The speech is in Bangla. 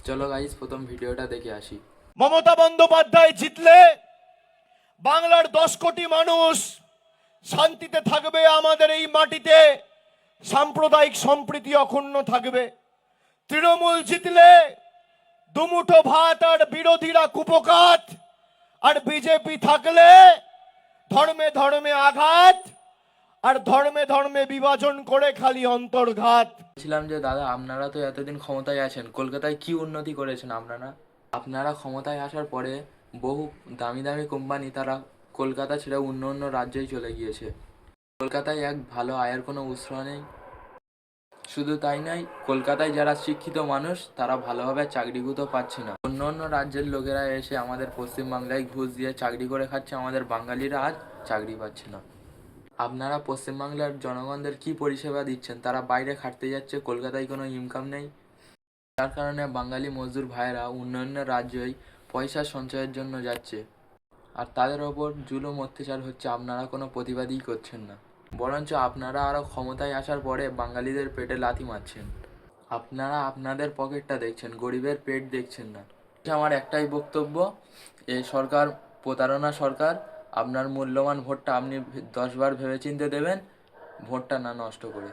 চলো গাইস, প্রথম ভিডিওটা দেখে আসি। মমতা বন্দ্যোপাধ্যায় জিতলে বাংলার 10 কোটি মানুষ শান্তিতে থাকবে। আমাদের এই মাটিতে সাম্প্রদায়িক সম্প্রীতি অক্ষুণ্ণ থাকবে। তৃণমূল জিতলে দুমুঠো ভাত আর বিরোধীরা কুপকাত, আর বিজেপি থাকলে ধর্মে ধর্মে আঘাত আর ধর্মে ধর্মে বিভাজন করে খালি অন্তর্ঘাত। বলছিলাম যে দাদা, আপনারা তো এতদিন ক্ষমতায় আছেন, কলকাতায় কি উন্নতি করেছেন আপনারা ক্ষমতায় আসার পরে বহু দামি দামি কোম্পানি তারা কলকাতা ছেড়ে অন্য অন্য রাজ্যেই চলে গিয়েছে। কলকাতায় এক ভালো আয়ের কোনো উৎস নেই। শুধু তাই নয়, কলকাতায় যারা শিক্ষিত মানুষ তারা ভালোভাবে চাকরিগুলো পাচ্ছে না। অন্য অন্য রাজ্যের লোকেরা এসে আমাদের পশ্চিমবাংলায় ঘুষ দিয়ে চাকরি করে খাচ্ছে, আমাদের বাঙালিরা আজ চাকরি পাচ্ছে না। আপনারা পশ্চিমবাংলার জনগণদের কি পরিষেবা দিচ্ছেন? তারা বাইরে খাটতে যাচ্ছে, কলকাতায় কোনো ইনকাম নেই, যার কারণে বাঙালি মজদুর ভাইয়েরা অন্যান্য রাজ্যেই পয়সা সঞ্চয়ের জন্য যাচ্ছে, আর তাদের ওপর জুলুম অত্যাচার হচ্ছে। আপনারা কোনো প্রতিবাদই করছেন না, বরঞ্চ আপনারা আরও ক্ষমতায় আসার পরে বাঙালিদের পেটে লাথি মারছেন। আপনারা আপনাদের পকেটটা দেখছেন, গরিবের পেট দেখছেন না। আমার একটাই বক্তব্য, এই সরকার প্রতারণা সরকার। আপনার মূল্যবান ভোটটা আপনি 10 বার ভেবেচিন্তে দেবেন, ভোটটা না নষ্ট করে।